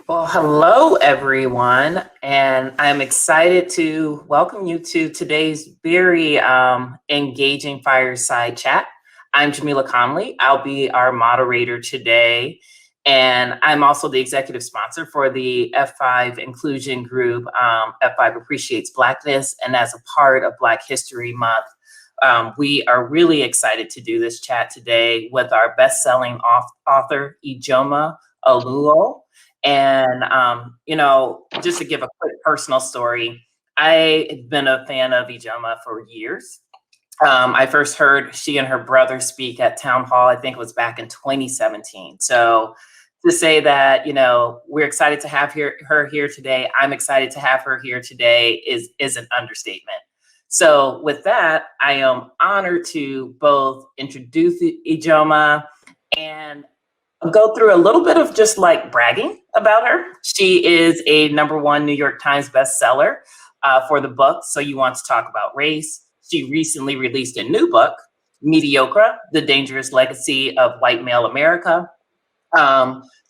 Well, hello, everyone, and I'm excited to welcome you to today's very engaging fireside chat. I'm Jamila Conley. I'll be our moderator today, and I'm also the executive sponsor for the F5 Inclusion Group. F5 appreciates Blackness, and as a part of Black History Month, we are really excited to do this chat today with our best-selling author, Ijeoma Oluo. And, just to give a quick personal story, I've been a fan of Ijeoma for years. I first heard she and her brother speak at Town Hall, I think it was back in 2017. So to say that, we're excited to have her here today, I'm excited to have her here today is an understatement. So with that, I am honored to both introduce Ijeoma and go through a little bit of just like bragging about her. She is a #1 New York Times bestseller for the book, So You Want to Talk About Race. She recently released a new book, Mediocre, The Dangerous Legacy of White Male America.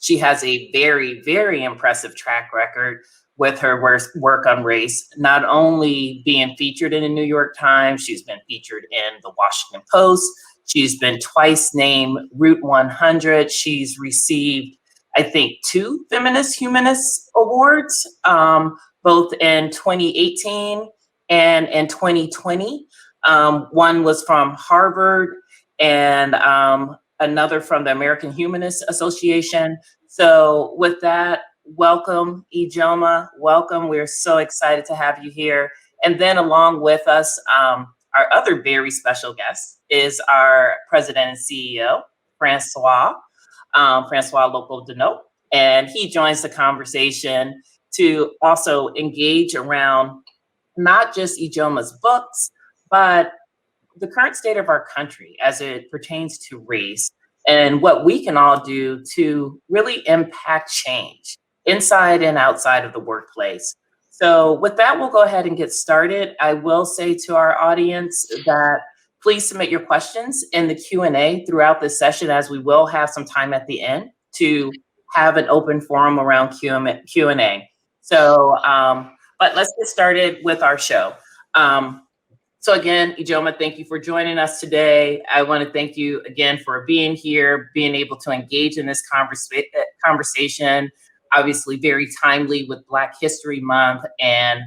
She has a very, very impressive track record with her work on race, not only being featured in the New York Times, she's been featured in the Washington Post. She's been twice named Route 100. She's received, I think, 2 Feminist Humanist Awards, both in 2018 and in 2020. One was from Harvard and another from the American Humanist Association. So with that, welcome, Ijeoma. Welcome. We're so excited to have you here. And then along with us, our other very special guest is our president and CEO, François Locoh-Donou. And he joins the conversation to also engage around not just Ijeoma's books, but the current state of our country as it pertains to race and what we can all do to really impact change inside and outside of the workplace. So with that, we'll go ahead and get started. I will say to our audience that please submit your questions in the Q&A throughout this session, as we will have some time at the end to have an open forum around Q&A. So, but let's get started with our show. So again, Ijeoma, thank you for joining us today. I want to thank you again for being here, being able to engage in this conversation. Obviously very timely with Black History Month, and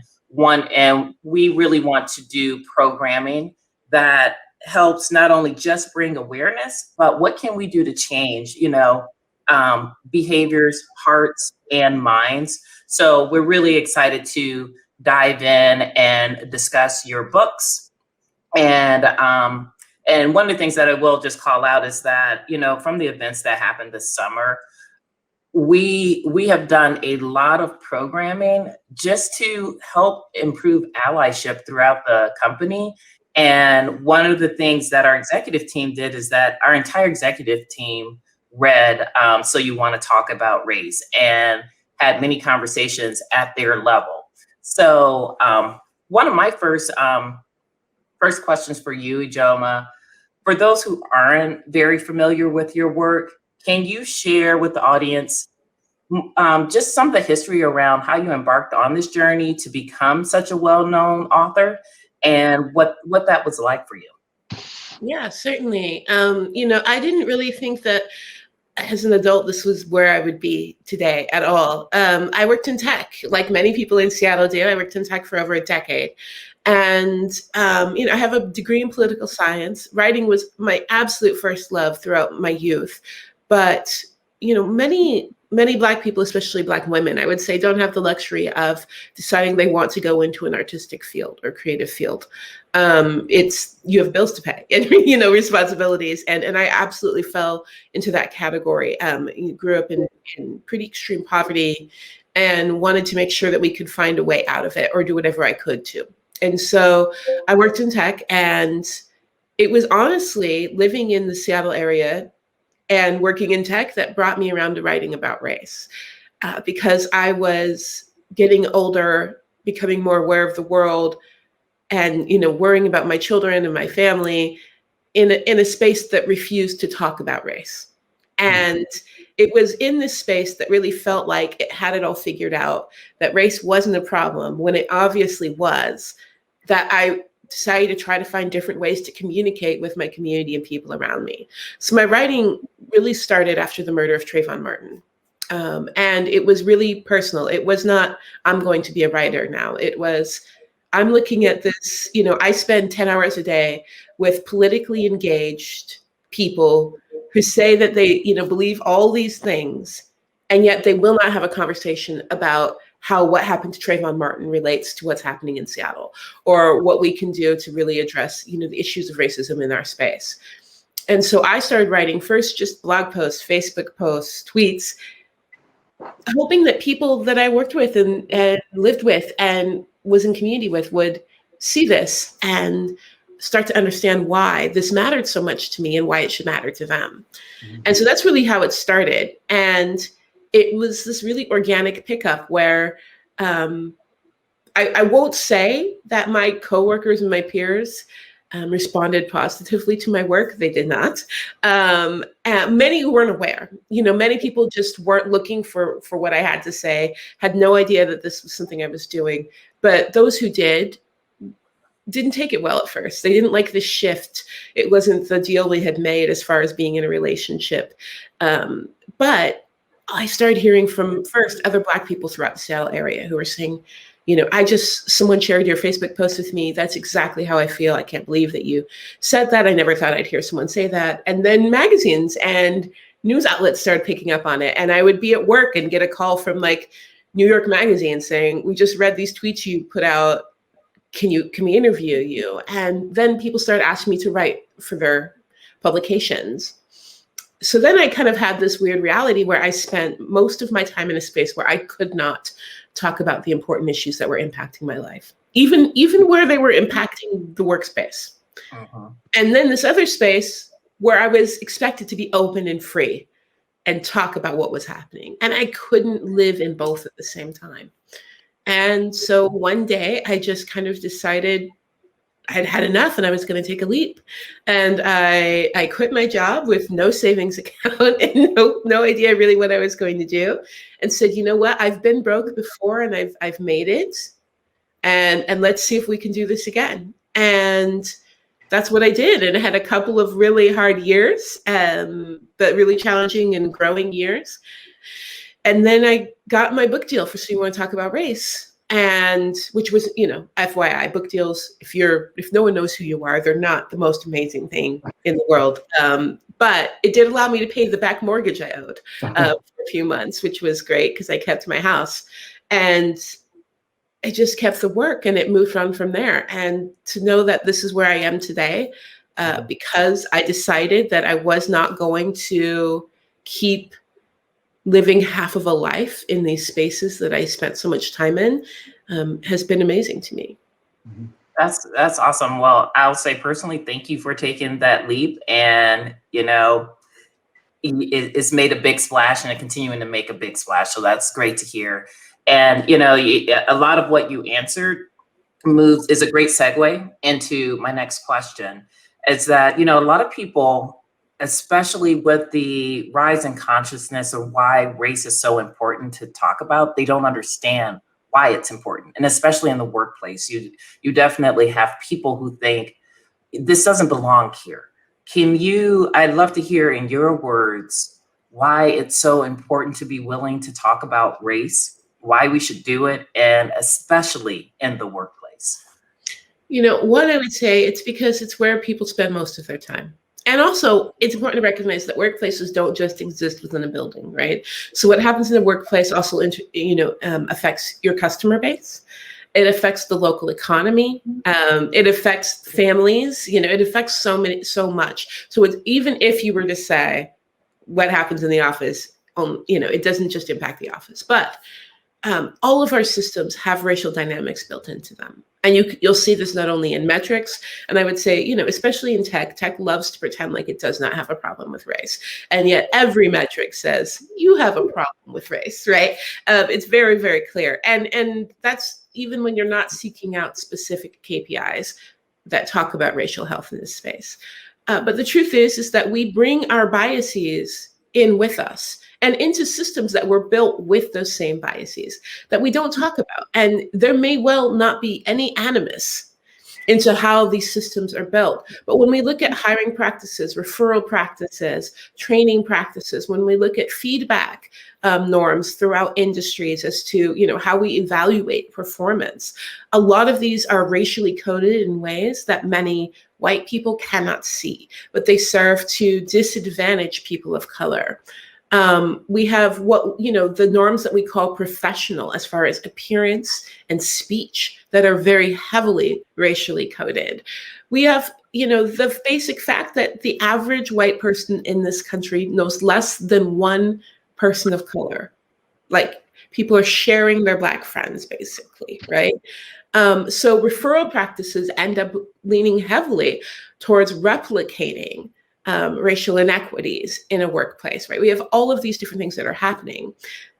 we really want to do programming that helps not only just bring awareness, but what can we do to change, behaviors, hearts, and minds. So we're really excited to dive in and discuss your books. And one of the things that I will just call out is that, from the events that happened this summer, we have done a lot of programming just to help improve allyship throughout the company. And one of the things that our executive team did is that our entire executive team read So You Want to Talk About Race and had many conversations at their level. So one of my first questions for you, Ijeoma, for those who aren't very familiar with your work, can you share with the audience just some of the history around how you embarked on this journey to become such a well-known author and what that was like for you? Yeah, certainly. I didn't really think that as an adult, this was where I would be today at all. I worked in tech, like many people in Seattle do. I worked in tech for over a decade. And, I have a degree in political science. Writing was my absolute first love throughout my youth. But, many Black people, especially Black women, I would say, don't have the luxury of deciding they want to go into an artistic field or creative field. You have bills to pay and, responsibilities. And I absolutely fell into that category. Grew up in pretty extreme poverty and wanted to make sure that we could find a way out of it or do whatever I could to. And so I worked in tech, and it was honestly living in the Seattle area and working in tech that brought me around to writing about race, because I was getting older, becoming more aware of the world, and worrying about my children and my family in a space that refused to talk about race. And it was in this space that really felt like it had it all figured out, that race wasn't a problem when it obviously was, that I decided to try to find different ways to communicate with my community and people around me. So my writing really started after the murder of Trayvon Martin. And it was really personal. It was not, I'm going to be a writer now. It was, I'm looking at this, I spend 10 hours a day with politically engaged people who say that they, believe all these things, and yet they will not have a conversation about how what happened to Trayvon Martin relates to what's happening in Seattle, or what we can do to really address, the issues of racism in our space. And so I started writing first just blog posts, Facebook posts, tweets, hoping that people that I worked with and lived with and was in community with would see this and start to understand why this mattered so much to me and why it should matter to them. Mm-hmm. And so that's really how it started. And it was this really organic pickup where I won't say that my coworkers and my peers responded positively to my work. They did not. Many weren't aware. Many people just weren't looking for what I had to say, had no idea that this was something I was doing. But those who didn't take it well at first. They didn't like the shift. It wasn't the deal we had made as far as being in a relationship. But I started hearing from first other Black people throughout the Seattle area who were saying, someone shared your Facebook post with me. That's exactly how I feel. I can't believe that you said that. I never thought I'd hear someone say that. And then magazines and news outlets started picking up on it. And I would be at work and get a call from New York Magazine saying, we just read these tweets you put out. Can we interview you? And then people started asking me to write for their publications. So then I kind of had this weird reality where I spent most of my time in a space where I could not talk about the important issues that were impacting my life, even where they were impacting the workspace. Uh-huh. And then this other space where I was expected to be open and free and talk about what was happening. And I couldn't live in both at the same time. And so one day I just kind of decided I'd had enough and I was going to take a leap. And I quit my job with no savings account and no idea really what I was going to do, and said, you know what, I've been broke before and I've made it. And let's see if we can do this again. And that's what I did. And I had a couple of really hard years, but really challenging and growing years. And then I got my book deal for So You Want to Talk About Race, and which was, FYI, book deals, if no one knows who you are, they're not the most amazing thing in the world. But it did allow me to pay the back mortgage I owed for a few months, which was great because I kept my house. And I just kept the work and it moved on from there. And to know that this is where I am today, because I decided that I was not going to keep living half of a life in these spaces that I spent so much time in, has been amazing to me. That's awesome. Well, I'll say personally, thank you for taking that leap, and it's made a big splash and it's continuing to make a big splash. So that's great to hear. And a lot of what you answered is a great segue into my next question. Is that a lot of people, especially with the rise in consciousness of why race is so important to talk about, they don't understand why it's important. And especially in the workplace, you definitely have people who think this doesn't belong here. I'd love to hear in your words why it's so important to be willing to talk about race, why we should do it, and especially in the workplace. One, I would say it's because it's where people spend most of their time. And also, it's important to recognize that workplaces don't just exist within a building, right? So what happens in the workplace also, affects your customer base. It affects the local economy. It affects families. It affects so much. So even if you were to say what happens in the office, it doesn't just impact the office, but all of our systems have racial dynamics built into them. And you'll see this not only in metrics, and I would say, especially in tech loves to pretend like it does not have a problem with race. And yet every metric says you have a problem with race, right? It's very, very clear. And that's even when you're not seeking out specific KPIs that talk about racial health in this space. But the truth is that we bring our biases in with us and into systems that were built with those same biases that we don't talk about. And there may well not be any animus into how these systems are built. But when we look at hiring practices, referral practices, training practices, when we look at feedback norms throughout industries as to, you know, how we evaluate performance, a lot of these are racially coded in ways that many white people cannot see, but they serve to disadvantage people of color. We have what, you know, the norms that we call professional as far as appearance and speech that are very heavily racially coded. We have, you know, the basic fact that the average white person in this country knows less than one person of color. Like, people are sharing their Black friends, basically, right? So referral practices end up leaning heavily towards replicating racial inequities in a workplace, right? We have all of these different things that are happening.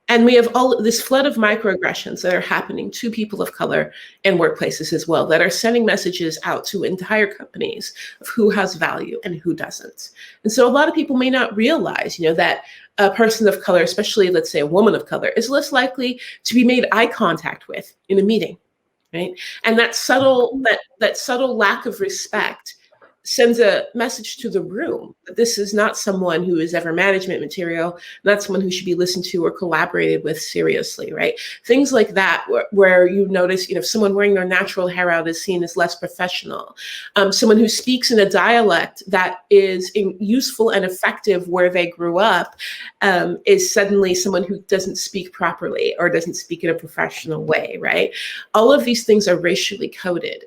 And we have all this flood of microaggressions that are happening to people of color in workplaces as well, that are sending messages out to entire companies of who has value and who doesn't. And so a lot of people may not realize, you know, that a person of color, especially let's say a woman of color, is less likely to be made eye contact with in a meeting, right? And that subtle lack of respect sends a message to the room that this is not someone who is ever management material, not someone who should be listened to or collaborated with seriously, right? Things like that, where you notice, you know, someone wearing their natural hair out is seen as less professional. Someone who speaks in a dialect that is useful and effective where they grew up is suddenly someone who doesn't speak properly or doesn't speak in a professional way, right? All of these things are racially coded.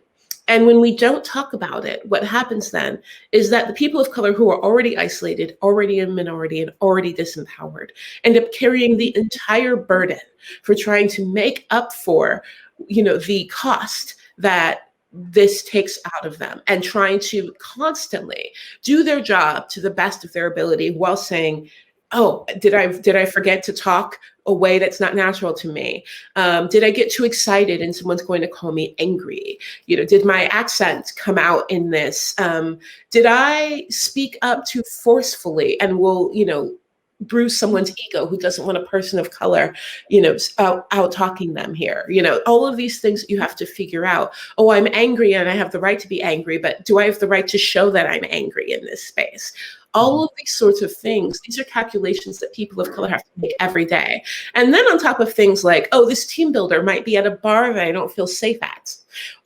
And when we don't talk about it, what happens then is that the people of color who are already isolated, already a minority, and already disempowered end up carrying the entire burden for trying to make up for, you know, the cost that this takes out of them, and trying to constantly do their job to the best of their ability while saying, oh, did I forget to talk a way that's not natural to me? Did I get too excited and someone's going to call me angry? You know, did my accent come out in this? Did I speak up too forcefully and will, you know, bruise someone's ego who doesn't want a person of color, you know, out talking them here? You know, all of these things that you have to figure out. Oh, I'm angry and I have the right to be angry, but do I have the right to show that I'm angry in this space? All of these sorts of things, these are calculations that people of color have to make every day. And then on top of things like, oh, this team builder might be at a bar that I don't feel safe at,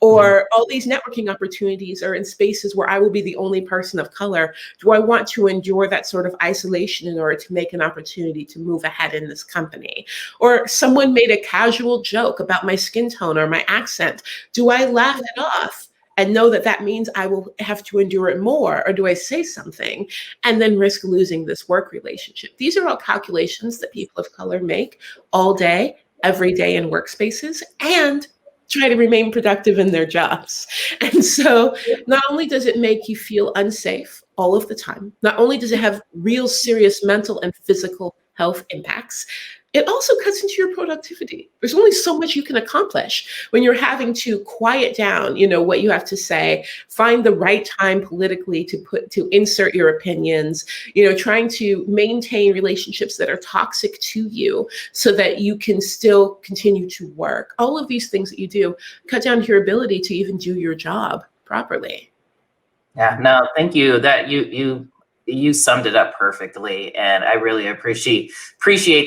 or all these networking opportunities are in spaces where I will be the only person of color. Do I want to endure that sort of isolation in order to make an opportunity to move ahead in this company? Or someone made a casual joke about my skin tone or my accent. Do I laugh it off and know that that means I will have to endure it more? Or do I say something and then risk losing this work relationship? These are all calculations that people of color make all day, every day in workspaces, and try to remain productive in their jobs. And so not only does it make you feel unsafe all of the time, not only does it have real serious mental and physical health impacts, it also cuts into your productivity. There's only so much you can accomplish when you're having to quiet down, you know, what you have to say, find the right time politically to insert your opinions, you know, trying to maintain relationships that are toxic to you so that you can still continue to work. All of these things that you do cut down your ability to even do your job properly. Yeah, no, thank you. That you summed it up perfectly, and I really appreciate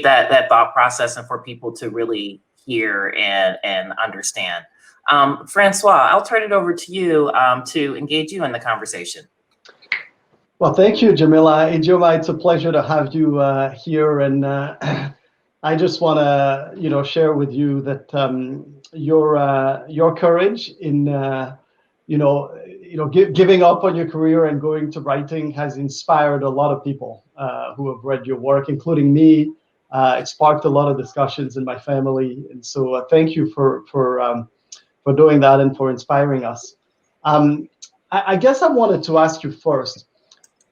that thought process, and for people to really hear and understand. François, I'll turn it over to you to engage you in the conversation. Well, thank you, Jamila. Ijeoma, it's a pleasure to have you here, and I just want to, you know, share with you that your courage in giving up on your career and going to writing has inspired a lot of people who have read your work, including me. It sparked a lot of discussions in my family, and so thank you for doing that and for inspiring us. I guess I wanted to ask you first,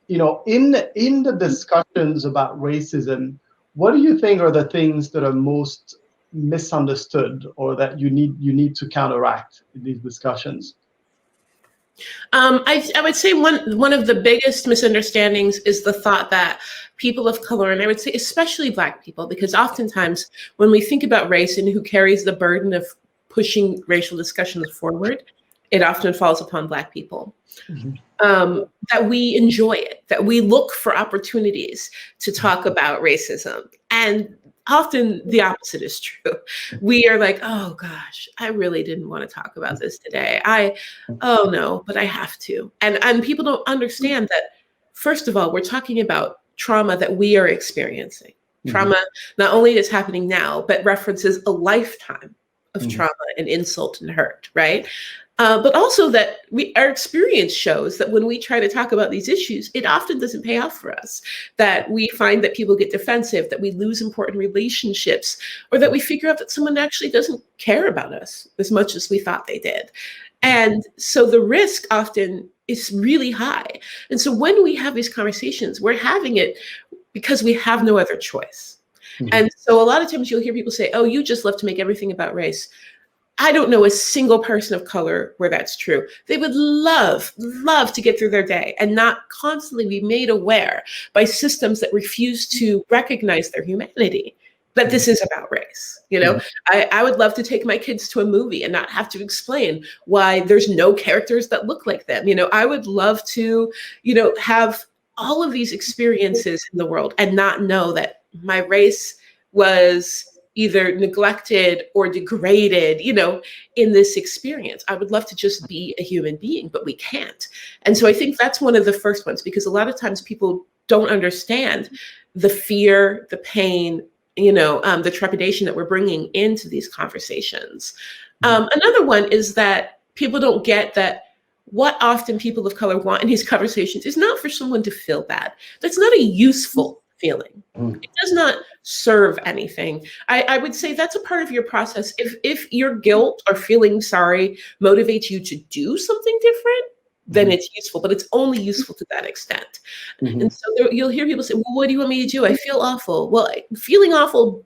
you know, in the discussions about racism, what do you think are the things that are most misunderstood or that you need to counteract in these discussions? I would say one of the biggest misunderstandings is the thought that people of color, and I would say especially Black people, because oftentimes when we think about race and who carries the burden of pushing racial discussions forward, it often falls upon Black people. That we enjoy it, that we look for opportunities to talk about racism. And often the opposite is true. We are like, oh gosh, I really didn't want to talk about this today. Oh no, but I have to. And people don't understand that, first of all, we're talking about trauma that we are experiencing. Trauma not only is happening now, but references a lifetime of trauma and insult and hurt, right? But also that our experience shows that when we try to talk about these issues, it often doesn't pay off for us, that we find that people get defensive, that we lose important relationships, or that we figure out that someone actually doesn't care about us as much as we thought they did. And so the risk often is really high. And so when we have these conversations, we're having it because we have no other choice. And so a lot of times you'll hear people say, oh, you just love to make everything about race. I don't know a single person of color where that's true. They would love to get through their day and not constantly be made aware by systems that refuse to recognize their humanity, that this is about race. You know, I would love to take my kids to a movie and not have to explain why there's no characters that look like them. You know, I would love to, you know, have all of these experiences in the world and not know that my race was either neglected or degraded, you know, in this experience. I would love to just be a human being, but we can't. And so I think that's one of the first ones, because a lot of times people don't understand the fear, the pain, you know, the trepidation that we're bringing into these conversations. Another one is that people don't get that what often people of color want in these conversations is not for someone to feel bad. That's not a useful feeling. It does not serve anything. I would say that's a part of your process. If your guilt or feeling sorry motivates you to do something different, then it's useful, but it's only useful to that extent. And so you'll hear people say, well, what do you want me to do? I feel awful. Well, feeling awful,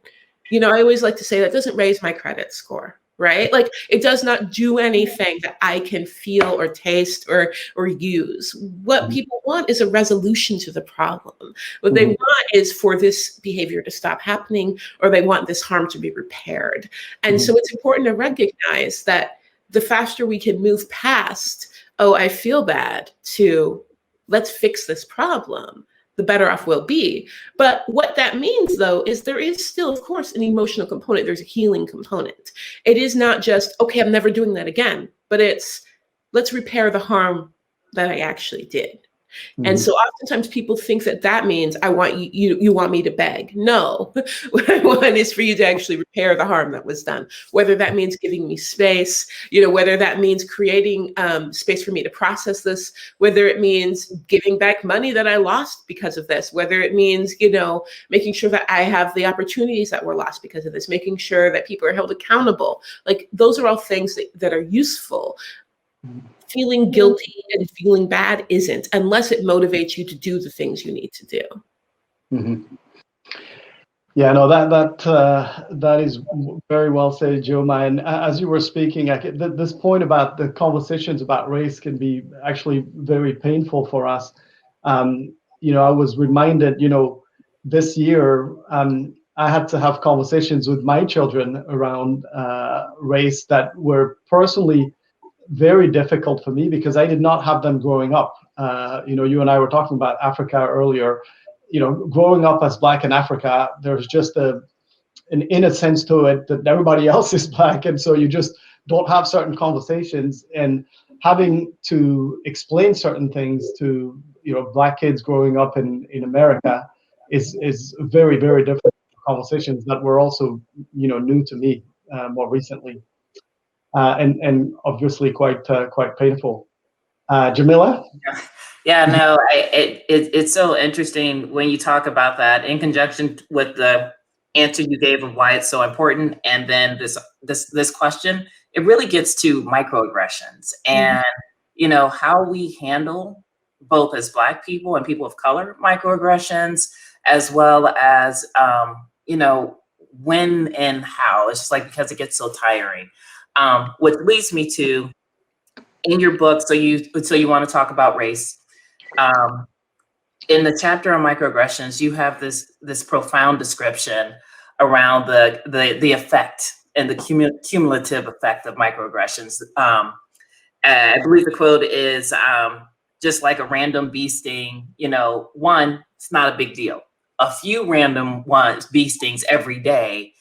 you know, I always like to say that doesn't raise my credit score. Right? Like it does not do anything that I can feel or taste or use. What people want is a resolution to the problem. What they want is for this behavior to stop happening, or they want this harm to be repaired. And so it's important to recognize that the faster we can move past, oh, I feel bad, to let's fix this problem, the better off we'll be. But what that means, though, is there is still, of course, an emotional component. There's a healing component. It is not just, okay, I'm never doing that again, but it's, let's repair the harm that I actually did. And so oftentimes people think that that means I want you want me to beg. No, what I want is for you to actually repair the harm that was done, whether that means giving me space, you know, whether that means creating space for me to process this, whether it means giving back money that I lost because of this, whether it means, you know, making sure that I have the opportunities that were lost because of this, making sure that people are held accountable. Like those are all things that are useful. Feeling guilty and feeling bad isn't, unless it motivates you to do the things you need to do. Yeah, no, that is very well said, Ijeoma. And as you were speaking, this point about the conversations about race can be actually very painful for us. You know, I was reminded, you know, this year I had to have conversations with my children around race that were personally very difficult for me because I did not have them growing up. You know, you and I were talking about Africa earlier. You know, growing up as Black in Africa, there's just an innocence to it that everybody else is Black, and so you just don't have certain conversations. And having to explain certain things to, you know, Black kids growing up in America is very, very different conversations that were also, you know, new to me more recently. And obviously quite painful. Jamila? Yeah, no, it's so interesting when you talk about that in conjunction with the answer you gave of why it's so important, and then this question. It really gets to microaggressions and you know how we handle both as Black people and people of color microaggressions, as well as you know when and how. It's just like because it gets so tiring. Which leads me to in your book, so you want to talk about race. In the chapter on microaggressions, you have this profound description around the effect and the cumulative effect of microaggressions. I believe the quote is, just like a random bee sting, one, it's not a big deal. A few random bee stings every day,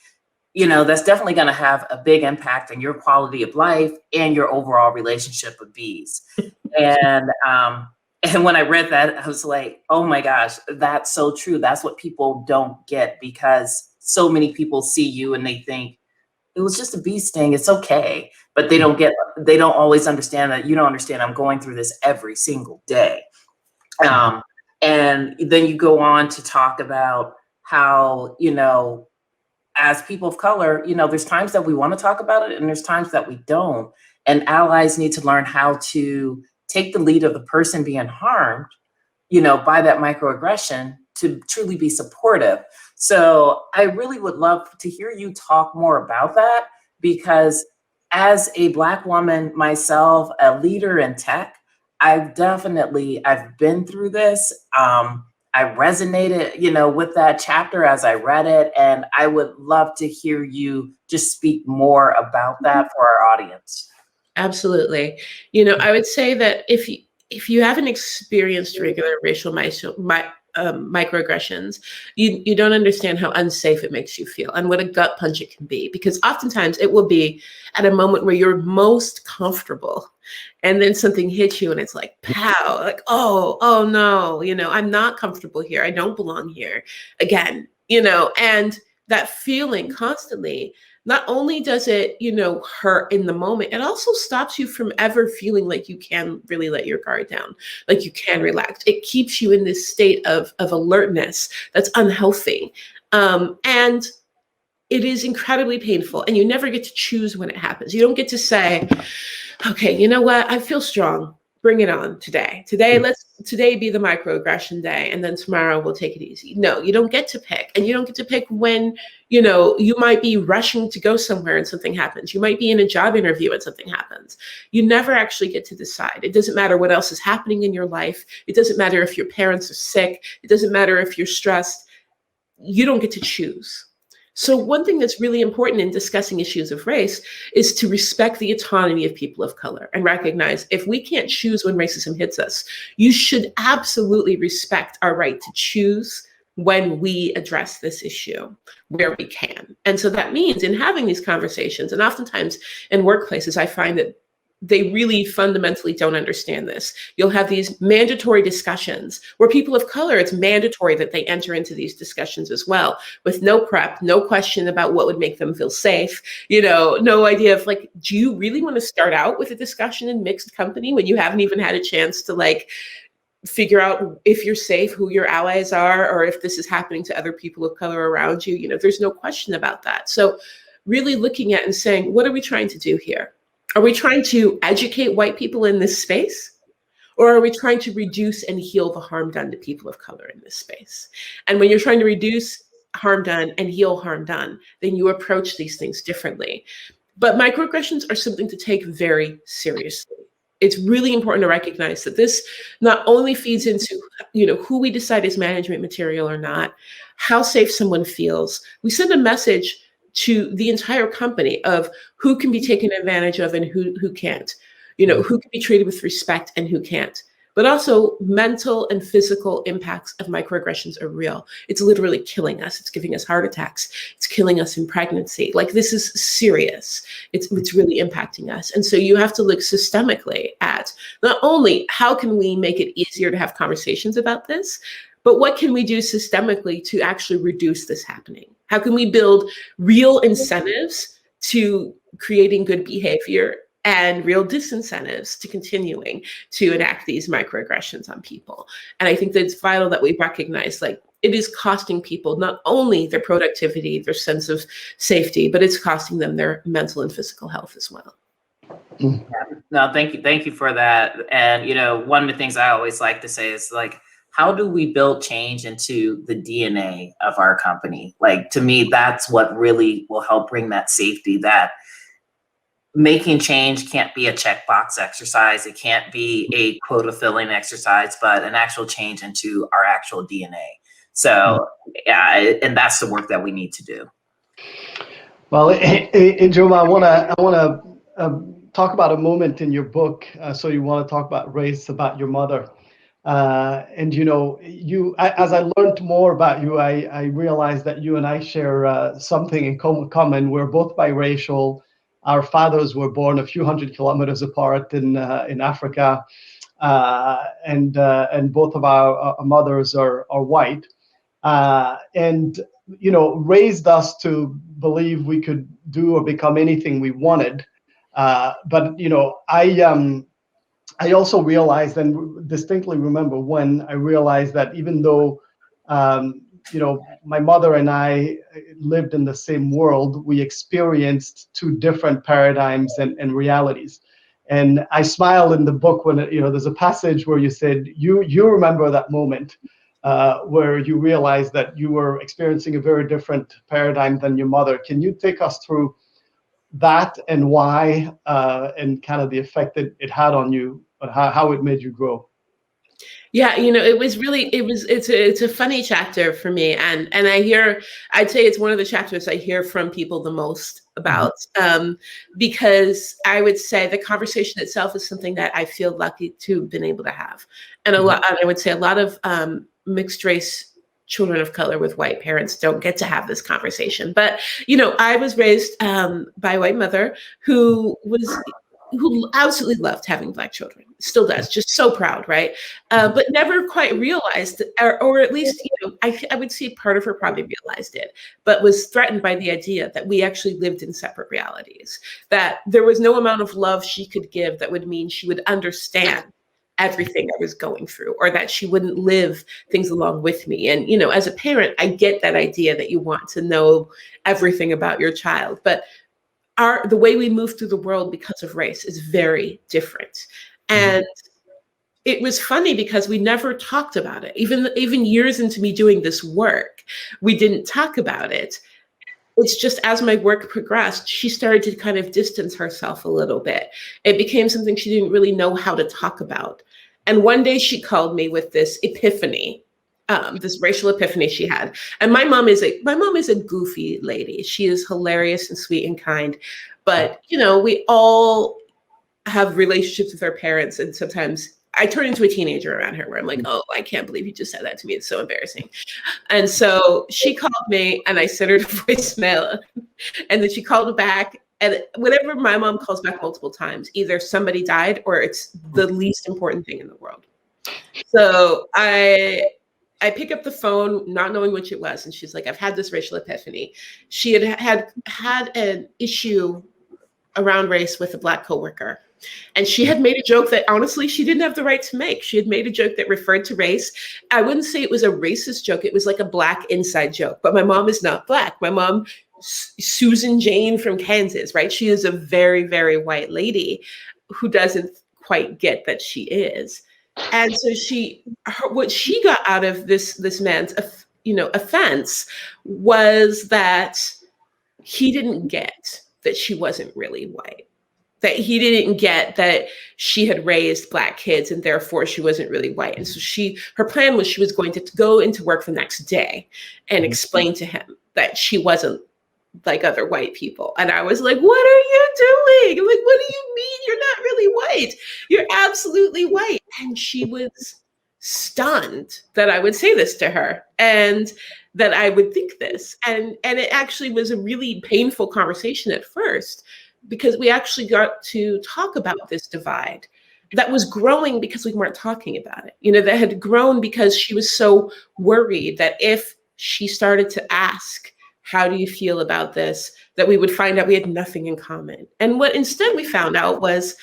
that's definitely going to have a big impact on your quality of life and your overall relationship with bees. And when I read that, I was like, oh my gosh, that's so true. That's what people don't get, because so many people see you and they think it was just a bee sting. It's okay. But they don't always understand that you don't understand. I'm going through this every single day. And then you go on to talk about how, as people of color, there's times that we want to talk about it and there's times that we don't. And allies need to learn how to take the lead of the person being harmed, by that microaggression, to truly be supportive. So I really would love to hear you talk more about that, because as a Black woman myself, a leader in tech, I've been through this. I resonated, with that chapter as I read it, and I would love to hear you just speak more about that for our audience. Absolutely. I would say that if you haven't experienced regular racial microaggressions, you don't understand how unsafe it makes you feel and what a gut punch it can be, because oftentimes it will be at a moment where you're most comfortable, and then something hits you and it's like, pow, like, oh no, I'm not comfortable here. I don't belong here again, and that feeling constantly. Not only does it, hurt in the moment, it also stops you from ever feeling like you can really let your guard down, like you can relax. It keeps you in this state of alertness that's unhealthy. And it is incredibly painful, and you never get to choose when it happens. You don't get to say, okay, you know what? I feel strong. Bring it on today. Today be the microaggression day, and then tomorrow we'll take it easy. No, you don't get to pick. And you don't get to pick when, you might be rushing to go somewhere and something happens. You might be in a job interview and something happens. You never actually get to decide. It doesn't matter what else is happening in your life. It doesn't matter if your parents are sick. It doesn't matter if you're stressed. You don't get to choose. So one thing that's really important in discussing issues of race is to respect the autonomy of people of color and recognize, if we can't choose when racism hits us, you should absolutely respect our right to choose when we address this issue where we can. And so that means in having these conversations, and oftentimes in workplaces, I find that they really fundamentally don't understand this. You'll have these mandatory discussions where people of color, it's mandatory that they enter into these discussions as well, with no prep, no question about what would make them feel safe, no idea of like, do you really want to start out with a discussion in mixed company when you haven't even had a chance to figure out if you're safe, who your allies are, or if this is happening to other people of color around you? There's no question about that. So really looking at and saying, what are we trying to do here? Are we trying to educate white people in this space? Or are we trying to reduce and heal the harm done to people of color in this space? And when you're trying to reduce harm done and heal harm done, then you approach these things differently. But microaggressions are something to take very seriously. It's really important to recognize that this not only feeds into, who we decide is management material or not, how safe someone feels. We send a message to the entire company of who can be taken advantage of and who can't, who can be treated with respect and who can't. But also mental and physical impacts of microaggressions are real. It's literally killing us. It's giving us heart attacks. It's killing us in pregnancy. This is serious. It's really impacting us. And so you have to look systemically at not only how can we make it easier to have conversations about this, but what can we do systemically to actually reduce this happening? How can we build real incentives to creating good behavior and real disincentives to continuing to enact these microaggressions on people? And I think that it's vital that we recognize it is costing people not only their productivity, their sense of safety, but it's costing them their mental and physical health as well. No, thank you for that. And one of the things I always like to say is how do we build change into the DNA of our company? To me, that's what really will help bring that safety, that making change can't be a checkbox exercise. It can't be a quota filling exercise, but an actual change into our actual DNA. So yeah, and that's the work that we need to do. Well, Ijeoma, I wanna talk about a moment in your book. So you want to talk about race, about your mother. And as I learned more about you, I realized that you and I share something in common. We're both biracial. Our fathers were born a few hundred kilometers apart in Africa, and both of our mothers are white, and raised us to believe we could do or become anything we wanted. But I also realized and distinctly remember when I realized that even though, my mother and I lived in the same world, we experienced two different paradigms and realities. And I smile in the book when, there's a passage where you said, you remember that moment where you realized that you were experiencing a very different paradigm than your mother. Can you take us through that and why, and kind of the effect that it had on you, but how it made you grow? Yeah, it's a funny chapter for me. And I'd say it's one of the chapters I hear from people the most about, because I would say the conversation itself is something that I feel lucky to have been able to have. And I would say a lot of mixed race children of color with white parents don't get to have this conversation. But, I was raised by a white mother who absolutely loved having Black children, still does, just so proud, right? But never quite realized, or at least, I would say part of her probably realized it, but was threatened by the idea that we actually lived in separate realities, that there was no amount of love she could give that would mean she would understand everything I was going through, or that she wouldn't live things along with me. And, as a parent, I get that idea that you want to know everything about your child, but the way we move through the world because of race is very different. And it was funny because we never talked about it. Even years into me doing this work, we didn't talk about it. It's just as my work progressed, she started to kind of distance herself a little bit. It became something she didn't really know how to talk about. And one day she called me with this epiphany, this racial epiphany she had. And my mom is a goofy lady. She is hilarious and sweet and kind. But, we all have relationships with our parents. And sometimes I turn into a teenager around her where I'm like, oh, I can't believe you just said that to me. It's so embarrassing. And so she called me and I sent her a voicemail. And then she called back. And whenever my mom calls back multiple times, either somebody died or it's the least important thing in the world. So I pick up the phone, not knowing which it was. And she's like, I've had this racial epiphany. She had an issue around race with a Black coworker. And she had made a joke that honestly, she didn't have the right to make. She had made a joke that referred to race. I wouldn't say it was a racist joke. It was like a Black inside joke, but my mom is not Black. My mom, Susan Jane from Kansas, right? She is a very, very white lady who doesn't quite get that she is. And so what she got out of this man's, offense was that he didn't get that she wasn't really white, that he didn't get that she had raised Black kids and therefore she wasn't really white. And so her plan was she was going to go into work the next day and explain to him that she wasn't like other white people. And I was like, what are you doing? I'm like, what do you mean you're not really white? You're absolutely white. And she was stunned that I would say this to her and that I would think this. And it actually was a really painful conversation at first, because we actually got to talk about this divide that was growing because we weren't talking about it. That had grown because she was so worried that if she started to ask, how do you feel about this, that we would find out we had nothing in common. And what instead we found out was,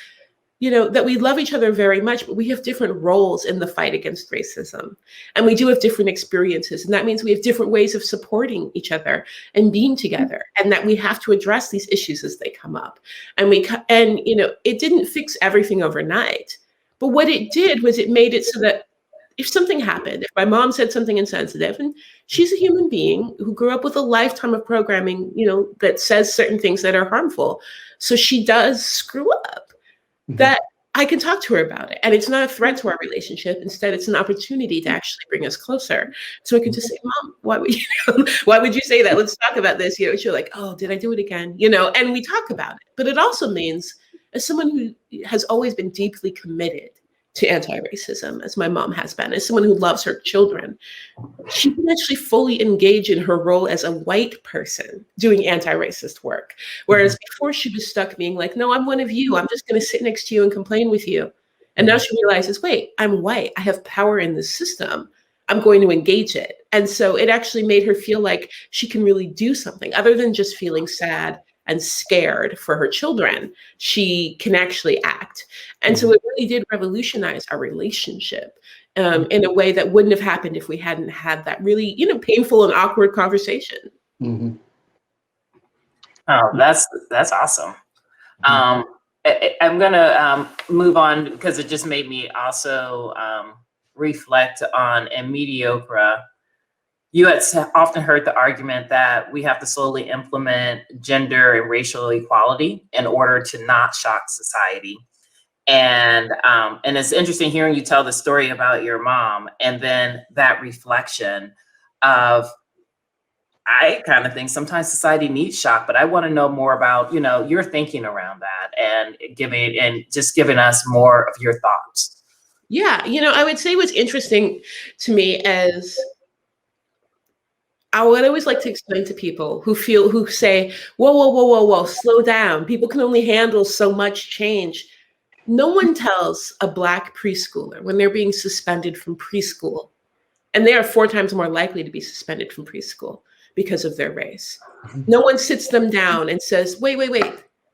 that we love each other very much, but we have different roles in the fight against racism. And we do have different experiences. And that means we have different ways of supporting each other and being together, and that we have to address these issues as they come up. And it didn't fix everything overnight, but what it did was it made it so that if something happened, if my mom said something insensitive, and she's a human being who grew up with a lifetime of programming, that says certain things that are harmful. So she does screw up, that I can talk to her about it. And it's not a threat to our relationship. Instead, it's an opportunity to actually bring us closer. So I can just say, Mom, why would you say that? Let's talk about this. She's like, oh, did I do it again? And we talk about it. But it also means, as someone who has always been deeply committed to anti-racism, as my mom has been, as someone who loves her children, she can actually fully engage in her role as a white person doing anti-racist work. Whereas before she was stuck being like, no, I'm one of you. I'm just going to sit next to you and complain with you. And now she realizes, wait, I'm white. I have power in this system. I'm going to engage it. And so it actually made her feel like she can really do something other than just feeling sad and scared for her children. She can actually act. And so it really did revolutionize our relationship in a way that wouldn't have happened if we hadn't had that really, painful and awkward conversation. Oh, that's awesome. I'm gonna move on because it just made me also reflect on in mediocre. You had often heard the argument that we have to slowly implement gender and racial equality in order to not shock society. And it's interesting hearing you tell the story about your mom and then that reflection of, I kind of think sometimes society needs shock, but I want to know more about, your thinking around that and giving us more of your thoughts. Yeah, I would say what's interesting to me is I would always like to explain to people who say, whoa, slow down. People can only handle so much change. No one tells a Black preschooler when they're being suspended from preschool, and they are 4 times more likely to be suspended from preschool because of their race. No one sits them down and says, wait,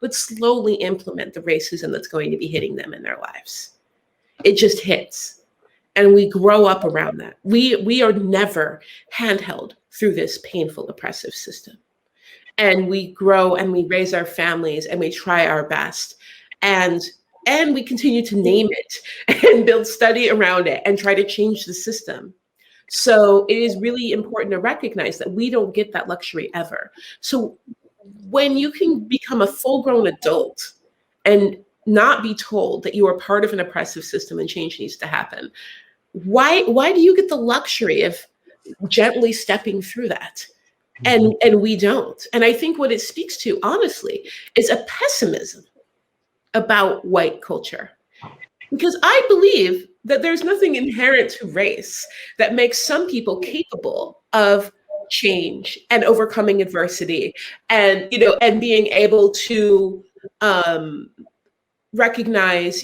let's slowly implement the racism that's going to be hitting them in their lives. It just hits. And we grow up around that. We are never handheld through this painful, oppressive system. And we grow and we raise our families and we try our best. And we continue to name it and build study around it and try to change the system. So it is really important to recognize that we don't get that luxury ever. So when you can become a full-grown adult and not be told that you are part of an oppressive system and change needs to happen, why do you get the luxury of gently stepping through that? And we don't. And I think what it speaks to, honestly, is a pessimism about white culture. Because I believe that there's nothing inherent to race that makes some people capable of change and overcoming adversity and being able to recognize,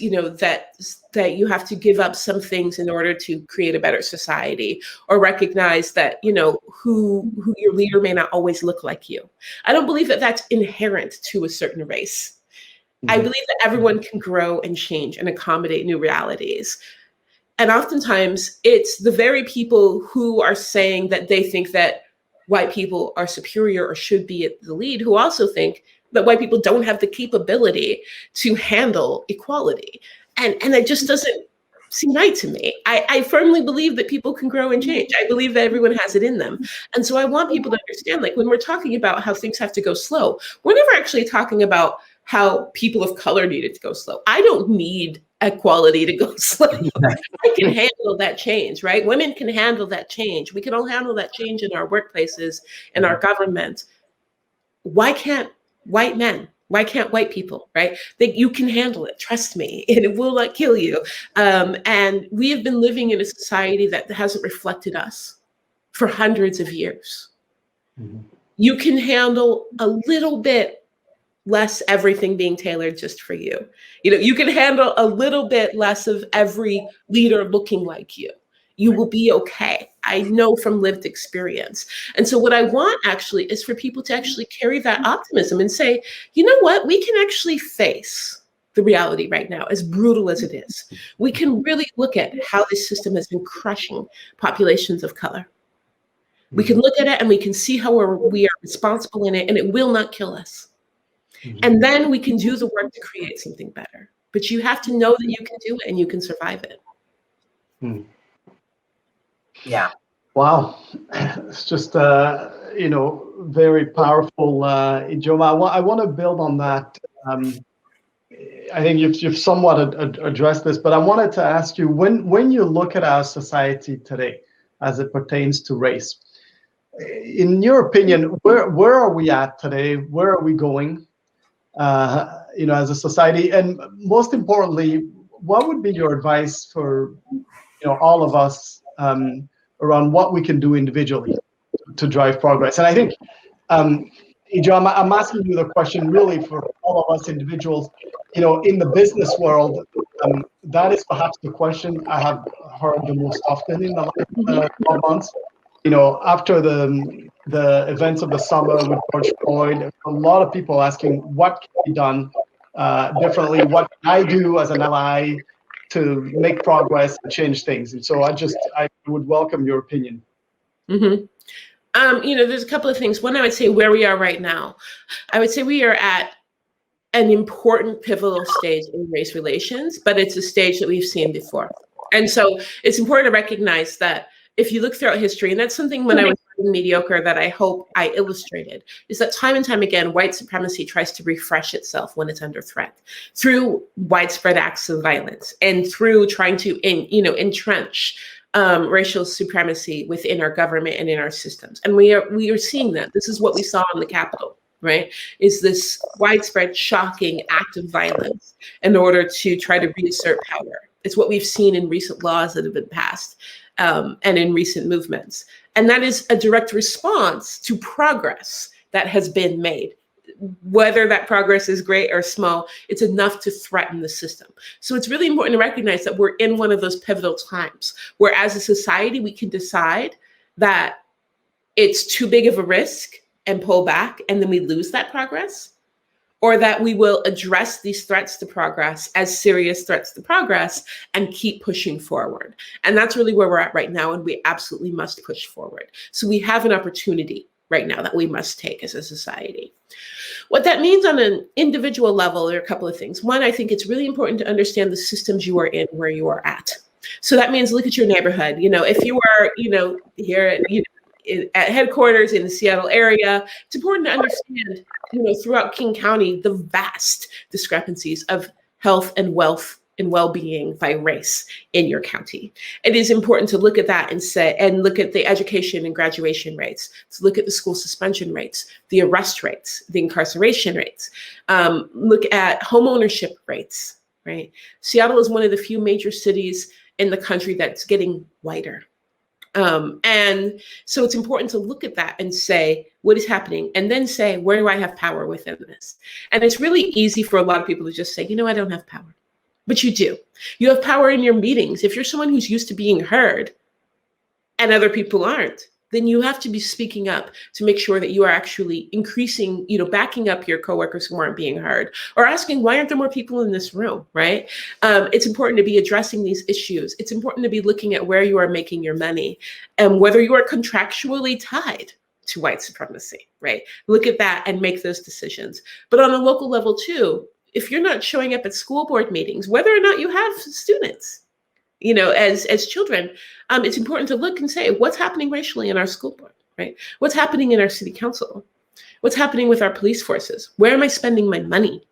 that you have to give up some things in order to create a better society, or recognize that, who your leader may not always look like you. I don't believe that that's inherent to a certain race. I believe that everyone can grow and change and accommodate new realities. And oftentimes it's the very people who are saying that they think that white people are superior or should be at the lead who also think that white people don't have the capability to handle equality. And it just doesn't seem right to me. I firmly believe that people can grow and change. I believe that everyone has it in them. And so I want people to understand, like, when we're talking about how things have to go slow, we're never actually talking about how people of color needed to go slow. I don't need equality to go slow. I can handle that change, right? Women can handle that change. We can all handle that change in our workplaces, in our government. Why can't white men? Why can't white people, right? You can handle it, trust me, and it will not kill you. And we have been living in a society that hasn't reflected us for hundreds of years. You can handle a little bit less everything being tailored just for you. You can handle a little bit less of every leader looking like you. You will be okay. I know from lived experience. And so what I want actually is for people to actually carry that optimism and say, you know what, we can actually face the reality right now, as brutal as it is. We can really look at how this system has been crushing populations of color. We can look at it and we can see how we are responsible in it, and it will not kill us. And then we can do the work to create something better. But you have to know that you can do it and you can survive it. Yeah. Wow, it's just very powerful, Ijeoma. I want to build on that. I think you've somewhat addressed this, but I wanted to ask you, when you look at our society today as it pertains to race, in your opinion, where are we at today? Where are we going, as a society? And most importantly, what would be your advice for all of us around what we can do individually to drive progress? And I think, Ijeoma, I'm asking you the question really for all of us individuals. In the business world, that is perhaps the question I have heard the most often in the last 12 months. After the events of the summer with George Floyd, a lot of people asking what can be done differently, what can I do as an ally to make progress and change things. And so I would welcome your opinion. Mm-hmm. There's a couple of things. One, I would say where we are right now. I would say we are at an important pivotal stage in race relations, but it's a stage that we've seen before. And so it's important to recognize that if you look throughout history, and that's something when I was mediocre that I hope I illustrated, is that time and time again, white supremacy tries to refresh itself when it's under threat through widespread acts of violence and through trying to entrench racial supremacy within our government and in our systems. And we are seeing that. This is what we saw in the Capitol, right? Is this widespread, shocking act of violence in order to try to reassert power. It's what we've seen in recent laws that have been passed and in recent movements. And that is a direct response to progress that has been made. Whether that progress is great or small, it's enough to threaten the system. So it's really important to recognize that we're in one of those pivotal times where as a society, we can decide that it's too big of a risk and pull back, and then we lose that progress, or that we will address these threats to progress as serious threats to progress and keep pushing forward. And that's really where we're at right now, and we absolutely must push forward. So we have an opportunity right now that we must take as a society. What that means on an individual level, there are a couple of things. One, I think it's really important to understand the systems you are in, where you are at. So that means look at your neighborhood. If you are, here at headquarters in the Seattle area, it's important to understand, throughout King County, the vast discrepancies of health and wealth and well-being by race in your county. It is important to look at that and look at the education and graduation rates, to look at the school suspension rates, the arrest rates, the incarceration rates, look at home ownership rates, right? Seattle is one of the few major cities in the country that's getting whiter. And so it's important to look at that and say, what is happening? And then say, where do I have power within this? And it's really easy for a lot of people to just say, I don't have power. But you do. You have power in your meetings. If you're someone who's used to being heard and other people aren't, then you have to be speaking up to make sure that you are actually increasing, backing up your coworkers who aren't being heard, or asking, why aren't there more people in this room, right? It's important to be addressing these issues. It's important to be looking at where you are making your money and whether you are contractually tied to white supremacy, right? Look at that and make those decisions. But on a local level too, if you're not showing up at school board meetings, whether or not you have students, as children, it's important to look and say, what's happening racially in our school board, right? What's happening in our city council? What's happening with our police forces? Where am I spending my money?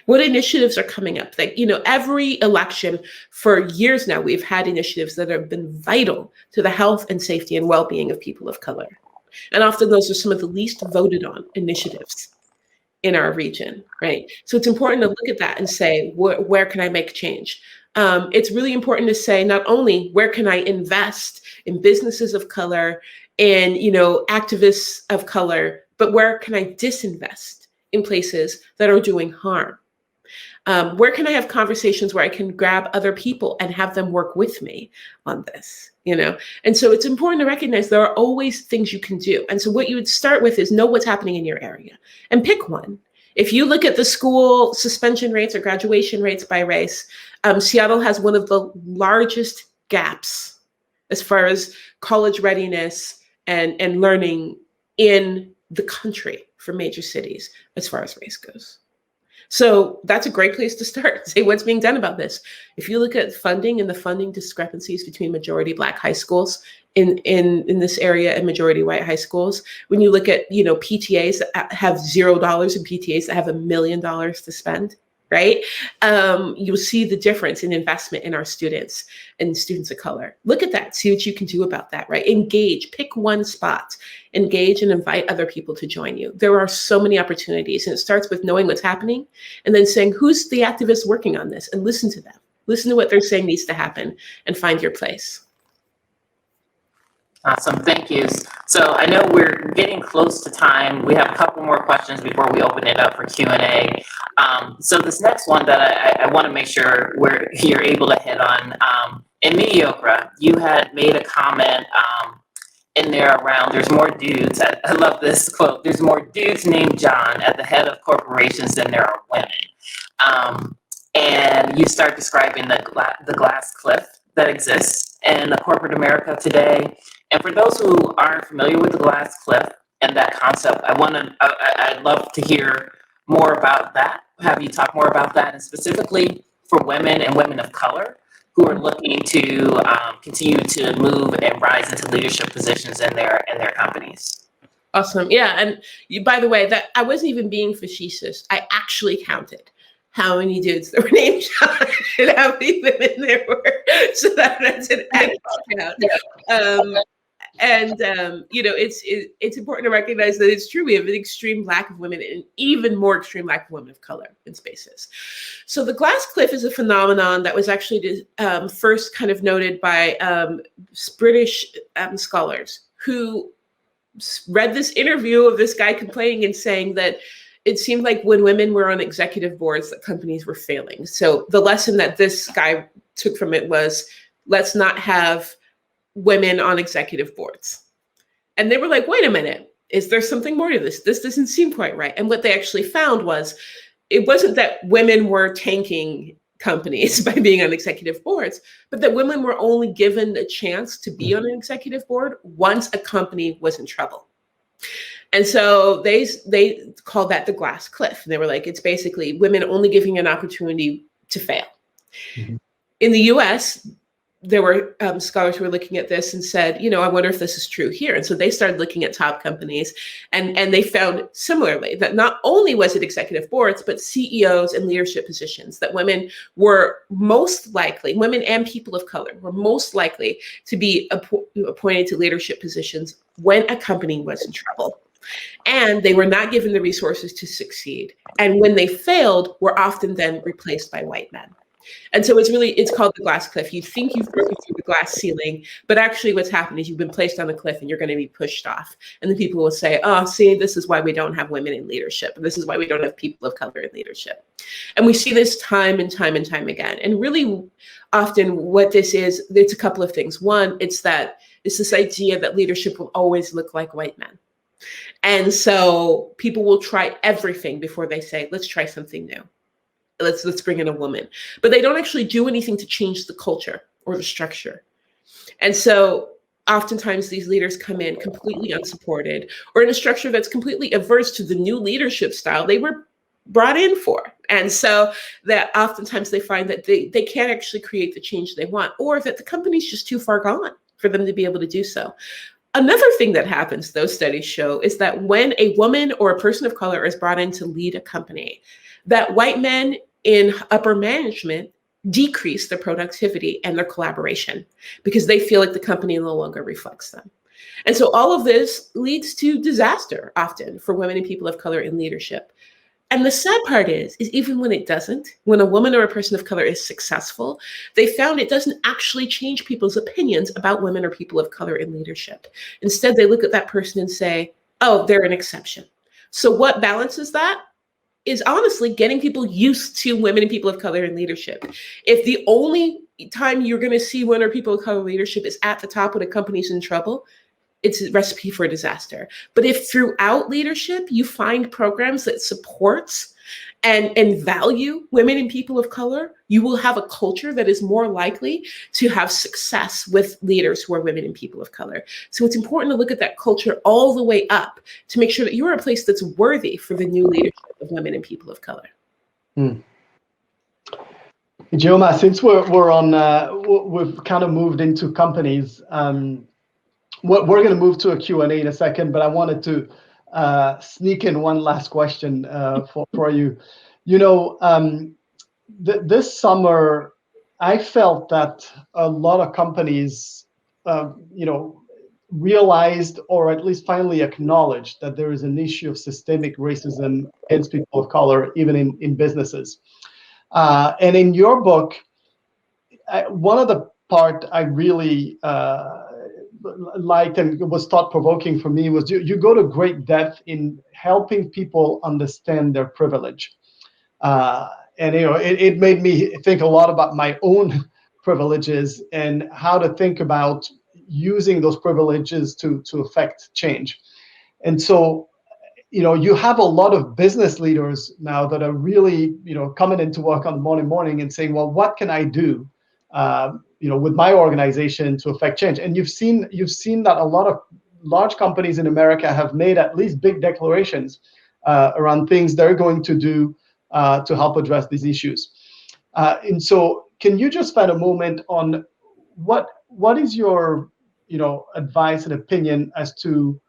What initiatives are coming up? Every election for years now, we've had initiatives that have been vital to the health and safety and well-being of people of color. And often those are some of the least voted on initiatives in our region, right? So it's important to look at that and say, where can I make change? It's really important to say, not only where can I invest in businesses of color and, activists of color, but where can I disinvest in places that are doing harm? Where can I have conversations where I can grab other people and have them work with me on this, And so it's important to recognize there are always things you can do. And so what you would start with is know what's happening in your area and pick one. If you look at the school suspension rates or graduation rates by race, Seattle has one of the largest gaps as far as college readiness and learning in the country for major cities as far as race goes. So that's a great place to start. Say what's being done about this. If you look at funding and the funding discrepancies between majority Black high schools in this area and majority white high schools, when you look at, PTAs that have $0 and PTAs that have $1 million to spend, right? You'll see the difference in investment in our students and students of color. Look at that, see what you can do about that, right? Engage, pick one spot, engage and invite other people to join you. There are so many opportunities, and it starts with knowing what's happening and then saying, who's the activist working on this, and listen to them. Listen to what they're saying needs to happen and find your place. Awesome, thank you. So I know we're getting close to time. We have a couple more questions before we open it up for Q&A. So this next one that I want to make sure you're able to hit on, in Mediocre, you had made a comment in there around there's more dudes, I love this quote, there's more dudes named John at the head of corporations than there are women. And you start describing the glass cliff that exists in the corporate America today. And for those who aren't familiar with the glass cliff and that concept, I'd love to hear more about that. Have you talk more about that, and specifically for women and women of color who are looking to continue to move and rise into leadership positions in their companies. Awesome. Yeah. And by the way, that I wasn't even being facetious. I actually counted how many dudes that were named John and how many women there were. So that's an accurate count. It's important to recognize that it's true. We have an extreme lack of women and even more extreme lack of women of color in spaces. So the glass cliff is a phenomenon that was actually first kind of noted by British scholars who read this interview of this guy complaining and saying that it seemed like when women were on executive boards, that companies were failing. So the lesson that this guy took from it was, let's not have women on executive boards. And they were like, wait a minute, is there something more to this? This doesn't seem quite right. And what they actually found was, it wasn't that women were tanking companies by being on executive boards, but that women were only given a chance to be on an executive board once a company was in trouble. And so they called that the glass cliff. And they were like, it's basically women only giving an opportunity to fail. Mm-hmm. In the US, there were scholars who were looking at this and said, I wonder if this is true here. And so they started looking at top companies and they found similarly that not only was it executive boards, but CEOs and leadership positions, that women were most likely, women and people of color were most likely to be appointed to leadership positions when a company was in trouble. And they were not given the resources to succeed. And when they failed, were often then replaced by white men. And so it's called the glass cliff. You think you've broken through the glass ceiling, but actually what's happened is you've been placed on a cliff and you're going to be pushed off. And then people will say, oh, see, this is why we don't have women in leadership. And this is why we don't have people of color in leadership. And we see this time and time and time again. And really often what this is, it's a couple of things. One, it's this idea that leadership will always look like white men. And so people will try everything before they say, let's try something new. Let's bring in a woman. But they don't actually do anything to change the culture or the structure. And so oftentimes these leaders come in completely unsupported or in a structure that's completely averse to the new leadership style they were brought in for. And so that oftentimes they find that they can't actually create the change they want, or that the company's just too far gone for them to be able to do so. Another thing that happens, those studies show, is that when a woman or a person of color is brought in to lead a company, that white men in upper management decrease their productivity and their collaboration because they feel like the company no longer reflects them. And so all of this leads to disaster often for women and people of color in leadership. And the sad part is even when it doesn't, when a woman or a person of color is successful, they found it doesn't actually change people's opinions about women or people of color in leadership. Instead, they look at that person and say, oh, they're an exception. So what balances that is honestly getting people used to women and people of color in leadership. If the only time you're going to see women or people of color leadership is at the top when a company's in trouble, it's a recipe for a disaster. But if throughout leadership, you find programs that supports and value women and people of color, you will have a culture that is more likely to have success with leaders who are women and people of color. So it's important to look at that culture all the way up to make sure that you're a place that's worthy for the new leadership of women and people of color. Hmm. Ijeoma, since we're on, we've kind of moved into companies. We're going to move to a Q&A in a second, but I wanted to sneak in one last question for you. You know, this summer, I felt that a lot of companies, you know, realized or at least finally acknowledged that there is an issue of systemic racism against people of color, even in businesses. And in your book, one of the part I really liked and was thought-provoking for me was you go to great depth in helping people understand their privilege. And you know, it made me think a lot about my own privileges and how to think about using those privileges to affect change. And so, you know, you have a lot of business leaders now that are really, you know, coming into work on the morning and saying, well, what can I do, you know, with my organization to affect change? And you've seen that a lot of large companies in America have made at least big declarations around things they're going to do to help address these issues. And so, can you just spend a moment on what is your, you know, advice and opinion as to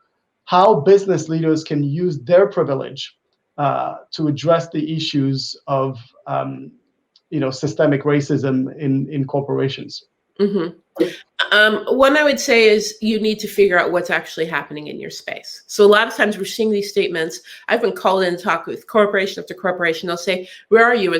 how business leaders can use their privilege to address the issues of, you know, systemic racism in corporations? Mm-hmm. One I would say is you need to figure out what's actually happening in your space. So a lot of times we're seeing these statements. I've been called in to talk with corporation after corporation. They'll say, where are you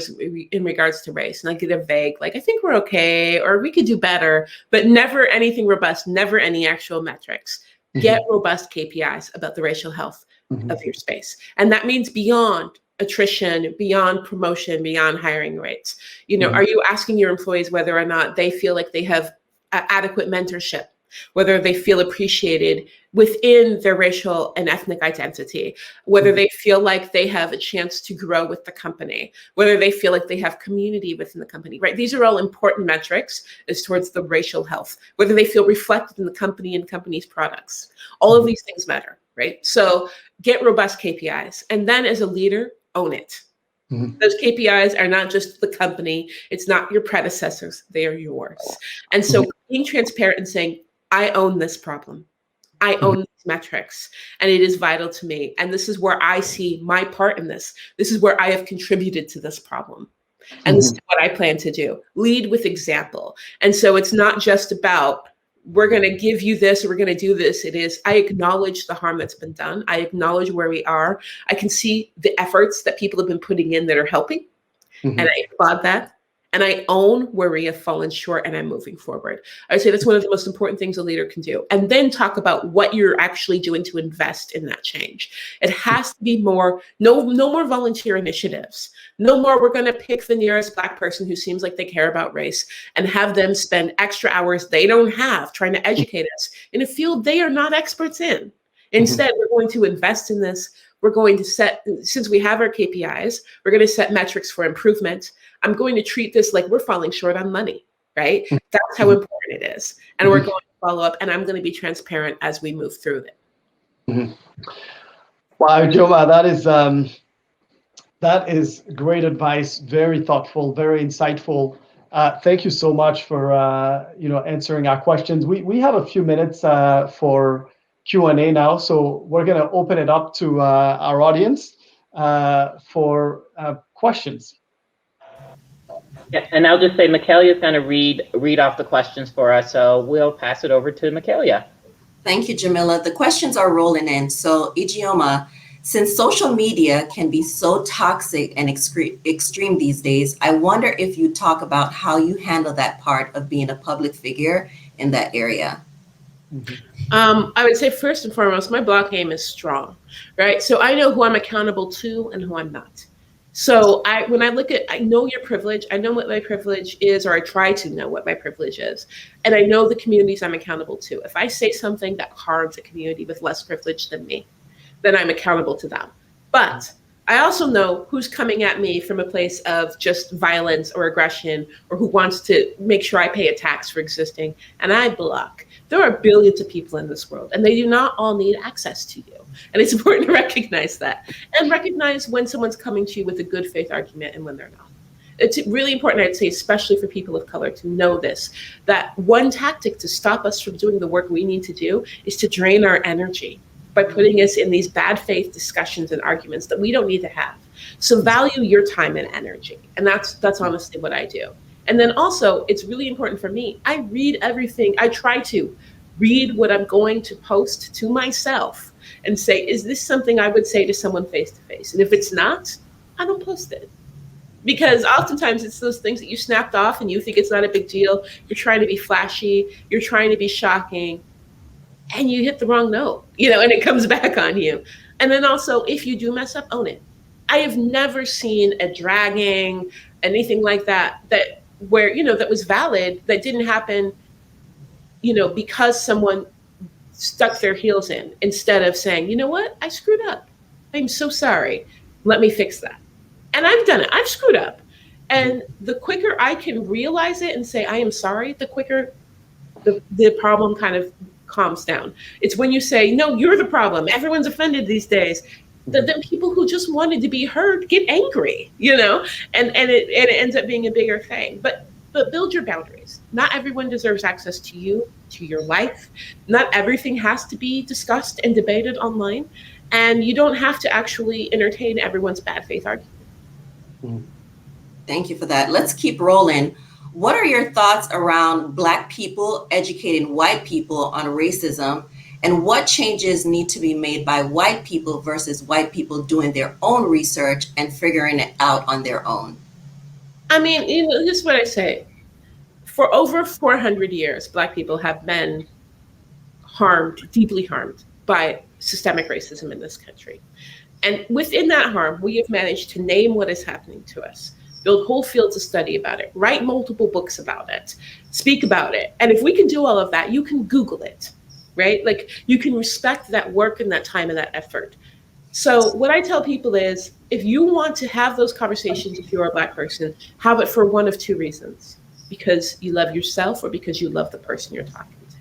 in regards to race? And I get a vague, like, I think we're okay, or we could do better, but never anything robust, never any actual metrics. Mm-hmm. Get robust KPIs about the racial health mm-hmm. of your space. And that means beyond attrition, beyond promotion, beyond hiring rates. You know, mm-hmm. Are you asking your employees whether or not they feel like they have adequate mentorship, whether they feel appreciated within their racial and ethnic identity, whether they feel like they have a chance to grow with the company, whether they feel like they have community within the company, right? These are all important metrics as towards the racial health, whether they feel reflected in the company and company's products. All of these things matter, right? So get robust KPIs. And then as a leader, own it. Mm-hmm. Those KPIs are not just the company. It's not your predecessors. They are yours. And so being transparent and saying, I own this problem. I own these metrics, and it is vital to me. And this is where I see my part in this. This is where I have contributed to this problem. And this is what I plan to do. Lead with example. And so it's not just about, we're going to give you this, or we're going to do this. It is, I acknowledge the harm that's been done. I acknowledge where we are. I can see the efforts that people have been putting in that are helping. And I applaud that. And I own where we have fallen short, and I'm moving forward. I would say that's one of the most important things a leader can do. And then talk about what you're actually doing to invest in that change. It has to be more, no more volunteer initiatives. No more, we're going to pick the nearest Black person who seems like they care about race and have them spend extra hours they don't have trying to educate us in a field they are not experts in. Instead, we're going to invest in this. We're going to set, since we have our KPIs, we're going to set metrics for improvement. I'm going to treat this like we're falling short on money, right? That's how important it is. And we're going to follow up, and I'm going to be transparent as we move through it. Wow, Ijeoma, that is great advice. Very thoughtful, very insightful. Thank you so much for answering our questions. We have a few minutes for Q&A now, so we're going to open it up to our audience for questions. Yeah, and I'll just say Michaelia is going to read off the questions for us, so we'll pass it over to Michaelia. Thank you, Jamila. The questions are rolling in. So, Ijeoma, since social media can be so toxic and extreme these days, I wonder if you talk about how you handle that part of being a public figure in that area. I would say first and foremost, my block game is strong, right? So I know who I'm accountable to and who I'm not. So when I look at, I know your privilege, I know what my privilege is, or I try to know what my privilege is. And I know the communities I'm accountable to. If I say something that harms a community with less privilege than me, then I'm accountable to them. But I also know who's coming at me from a place of just violence or aggression, or who wants to make sure I pay a tax for existing, and I block. There are billions of people in this world, and they do not all need access to you. And it's important to recognize that and recognize when someone's coming to you with a good faith argument and when they're not. It's really important, I'd say, especially for people of color, to know this, that one tactic to stop us from doing the work we need to do is to drain our energy by putting us in these bad faith discussions and arguments that we don't need to have. So value your time and energy. And that's honestly what I do. And then also, it's really important for me. I read everything. I try to read what I'm going to post to myself and say, is this something I would say to someone face to face? And if it's not, I don't post it. Because oftentimes it's those things that you snapped off and you think it's not a big deal. You're trying to be flashy. You're trying to be shocking. And you hit the wrong note, and it comes back on you. And then also, if you do mess up, own it. I have never seen a dragging, anything like that where, that was valid, that didn't happen, because someone stuck their heels in instead of saying, you know what, I screwed up. I'm so sorry. Let me fix that. And I've done it. I've screwed up. And the quicker I can realize it and say, I am sorry, the quicker the problem kind of calms down. It's when you say, no, you're the problem. Everyone's offended these days. Then people who just wanted to be heard get angry, and it ends up being a bigger thing. But build your boundaries. Not everyone deserves access to you, to your life. Not everything has to be discussed and debated online. And you don't have to actually entertain everyone's bad faith argument. Thank you for that. Let's keep rolling. What are your thoughts around Black people educating white people on racism, and what changes need to be made by white people versus white people doing their own research and figuring it out on their own? I mean, this is what I say. For over 400 years, Black people have been harmed, deeply harmed by systemic racism in this country. And within that harm, we have managed to name what is happening to us, build whole fields of study about it, write multiple books about it, speak about it. And if we can do all of that, you can Google it, right? Like, you can respect that work and that time and that effort. So what I tell people is, if you want to have those conversations, if you're a Black person, have it for one of two reasons: because you love yourself or because you love the person you're talking to.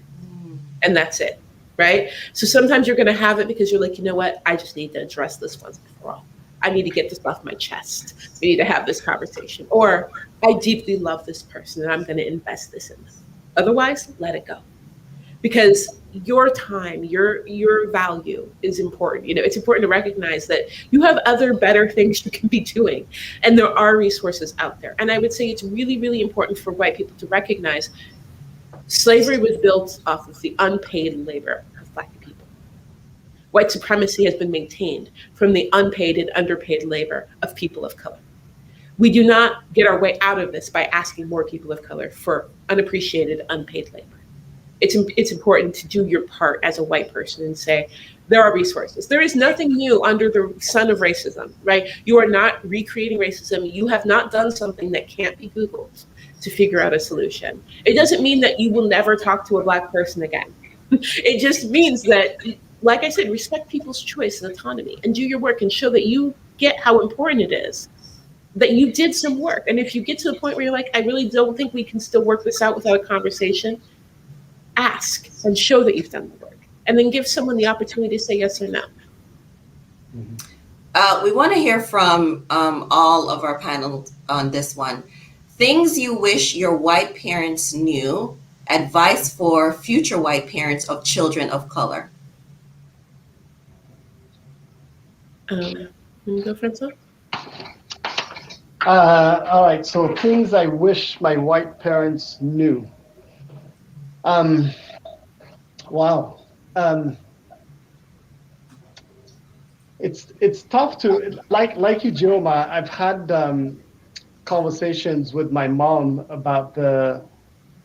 And that's it, right? So sometimes you're going to have it because you're like, you know what? I just need to address this once and for all. I need to get this off my chest. We need to have this conversation. Or I deeply love this person and I'm going to invest this in them. Otherwise, let it go. Because your time, your value is important. It's important to recognize that you have other better things you can be doing. And there are resources out there. And I would say it's really, really important for white people to recognize slavery was built off of the unpaid labor of Black people. White supremacy has been maintained from the unpaid and underpaid labor of people of color. We do not get our way out of this by asking more people of color for unappreciated, unpaid labor. It's important to do your part as a white person and say, there are resources. There is nothing new under the sun of racism, right? You are not recreating racism. You have not done something that can't be Googled to figure out a solution. It doesn't mean that you will never talk to a Black person again. It just means that, like I said, respect people's choice and autonomy and do your work and show that you get how important it is, that you did some work. And if you get to the point where you're like, I really don't think we can still work this out without a conversation, ask and show that you've done the work, and then give someone the opportunity to say yes or no. We want to hear from all of our panel on this one. Things you wish your white parents knew, advice for future white parents of children of color. Can you go, François? All right, so things I wish my white parents knew. Wow. It's tough to, like Ijeoma, I've had conversations with my mom about the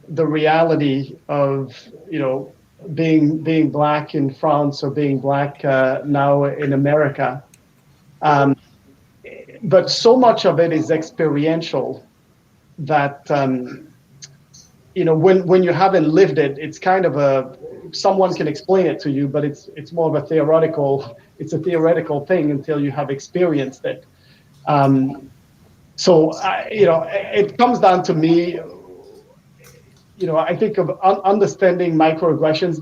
reality of, being Black in France or being Black now in America. But so much of it is experiential that, when you haven't lived it, it's kind of someone can explain it to you, but it's more of a theoretical thing until you have experienced it. So, it comes down to me, I think of understanding microaggressions.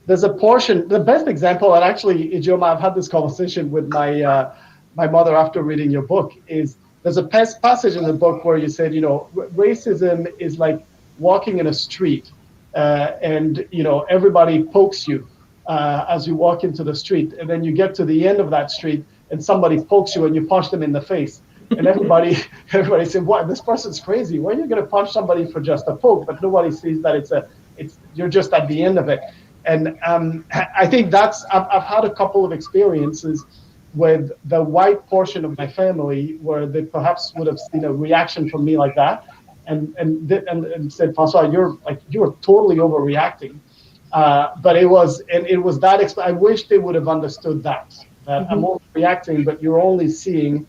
there's a portion, the best example, and actually, Ijeoma, I've had this conversation with my my mother after reading your book, is there's a passage in the book where you said, racism is like walking in a street, and everybody pokes you as you walk into the street, and then you get to the end of that street, and somebody pokes you, and you punch them in the face, and everybody said, "What? This person's crazy. Why are you going to punch somebody for just a poke?" But nobody sees that you're just at the end of it. And I think I've had a couple of experiences with the white portion of my family where they perhaps would have seen a reaction from me like that, and said, "François, you're totally overreacting." But it was that I wish they would have understood that I'm overreacting, but you're only seeing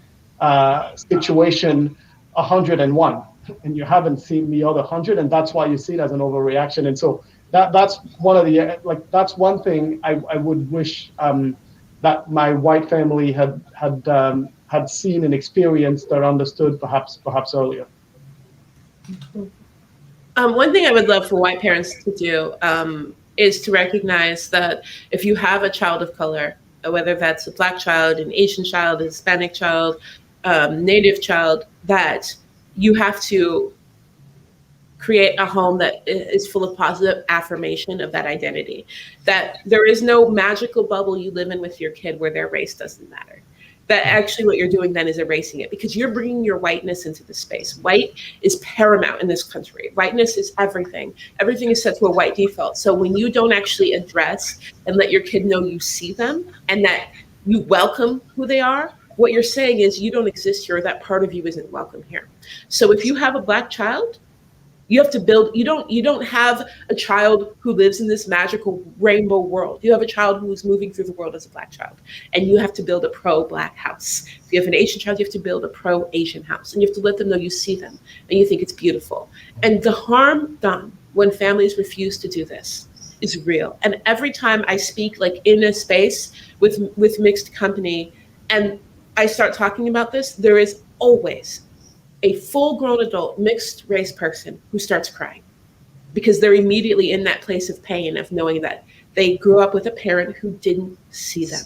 situation 101, and you haven't seen the other 100, and that's why you see it as an overreaction. And so that's one of the that's one thing I would wish that my white family had seen and experienced or understood perhaps earlier. One thing I would love for white parents to do is to recognize that if you have a child of color, whether that's a Black child, an Asian child, a Hispanic child, Native child, that you have to create a home that is full of positive affirmation of that identity. That there is no magical bubble you live in with your kid where their race doesn't matter. That actually what you're doing then is erasing it, because you're bringing your whiteness into the space. White is paramount in this country. Whiteness is everything. Everything is set to a white default. So when you don't actually address and let your kid know you see them and that you welcome who they are, what you're saying is you don't exist here, or that part of you isn't welcome here. So if you have a Black child, you have to build, you don't have a child who lives in this magical rainbow world. You have a child who is moving through the world as a Black child, and you have to build a pro-Black house. If you have an Asian child, you have to build a pro-Asian house, and you have to let them know you see them and you think it's beautiful. And the harm done when families refuse to do this is real. And every time I speak in a space with mixed company and I start talking about this, there is always a full-grown adult mixed race person who starts crying because they're immediately in that place of pain of knowing that they grew up with a parent who didn't see them,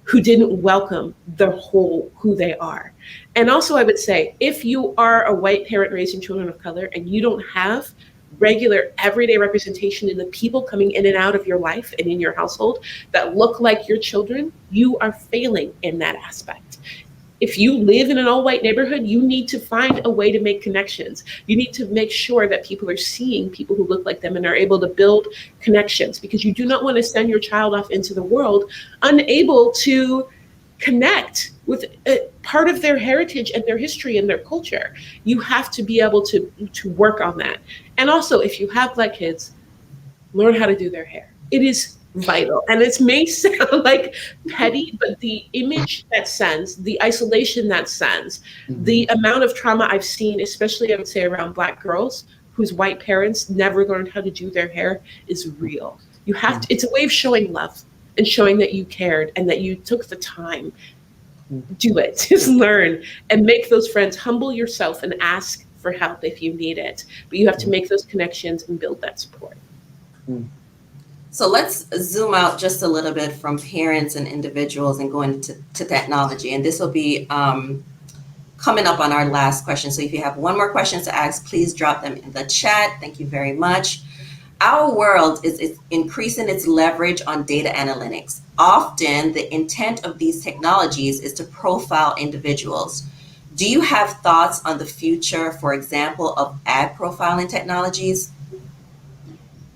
who didn't welcome the whole who they are. And also I would say, if you are a white parent raising children of color and you don't have regular everyday representation in the people coming in and out of your life and in your household that look like your children, you are failing in that aspect. If you live in an all-white neighborhood, you need to find a way to make connections. You need to make sure that people are seeing people who look like them and are able to build connections, because you do not want to send your child off into the world unable to connect with part of their heritage and their history and their culture. You have to be able to work on that. And also, if you have Black kids, learn how to do their hair. It is vital. And it may sound like petty, but the image that sends, the isolation that sends, the amount of trauma I've seen, especially I would say around Black girls whose white parents never learned how to do their hair, is real. You have to, it's a way of showing love and showing that you cared and that you took the time. Do it, just learn and make those friends, humble yourself and ask for help if you need it. But you have to make those connections and build that support. So let's zoom out just a little bit from parents and individuals and go into technology. And this will be coming up on our last question. So if you have one more question to ask, please drop them in the chat. Thank you very much. Our world is increasing its leverage on data analytics. Often the intent of these technologies is to profile individuals. Do you have thoughts on the future, for example, of ad profiling technologies?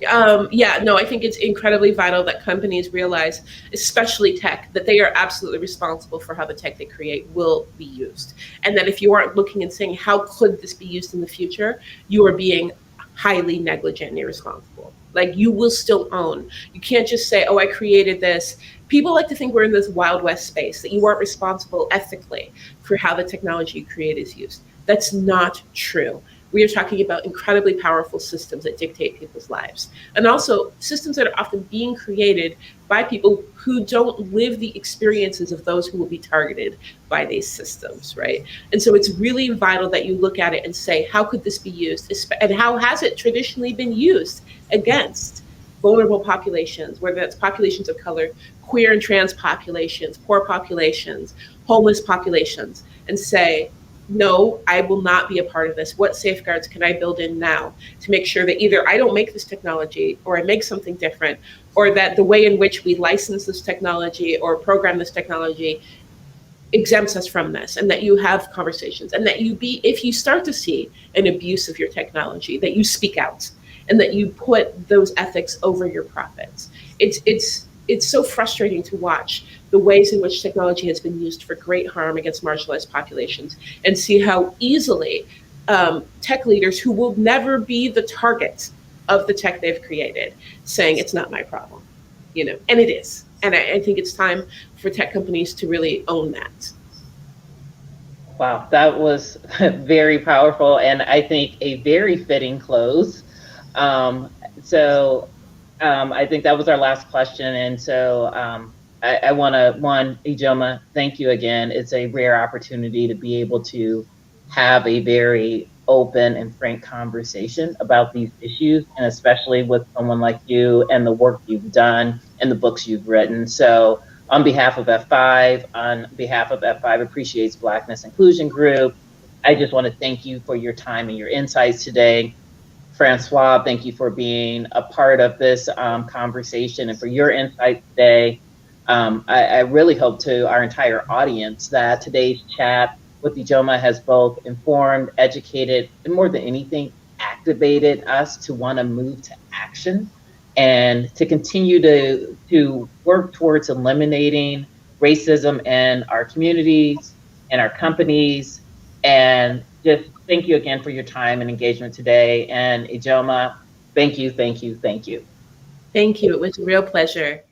I think it's incredibly vital that companies realize, especially tech, that they are absolutely responsible for how the tech they create will be used. And that if you aren't looking and saying, how could this be used in the future, you are being highly negligent and irresponsible. Like, you will still own. You can't just say, oh, I created this. People like to think we're in this Wild West space, that you aren't responsible ethically for how the technology you create is used. That's not true. We are talking about incredibly powerful systems that dictate people's lives. And also systems that are often being created by people who don't live the experiences of those who will be targeted by these systems, right? And so it's really vital that you look at it and say, how could this be used? And how has it traditionally been used against vulnerable populations, whether that's populations of color, queer and trans populations, poor populations, homeless populations, and say, no, I will not be a part of this. What safeguards can I build in now to make sure that either I don't make this technology or I make something different, or that the way in which we license this technology or program this technology exempts us from this, and that you have conversations, and that if you start to see an abuse of your technology, that you speak out, and that you put those ethics over your profits. It's so frustrating to watch the ways in which technology has been used for great harm against marginalized populations, and see how easily tech leaders who will never be the target of the tech they've created saying it's not my problem, and it is. And I think it's time for tech companies to really own that. Wow, that was very powerful, and I think a very fitting close. I think that was our last question, and so I want to, Ijeoma, thank you again. It's a rare opportunity to be able to have a very open and frank conversation about these issues, and especially with someone like you and the work you've done and the books you've written. So on behalf of F5 Appreciates Blackness Inclusion Group, I just want to thank you for your time and your insights today. François, thank you for being a part of this conversation and for your insights today. I really hope to our entire audience that today's chat with Ijeoma has both informed, educated, and more than anything, activated us to want to move to action and to continue to work towards eliminating racism in our communities and our companies. And just thank you again for your time and engagement today. And Ijeoma, thank you, thank you, thank you. Thank you. It was a real pleasure.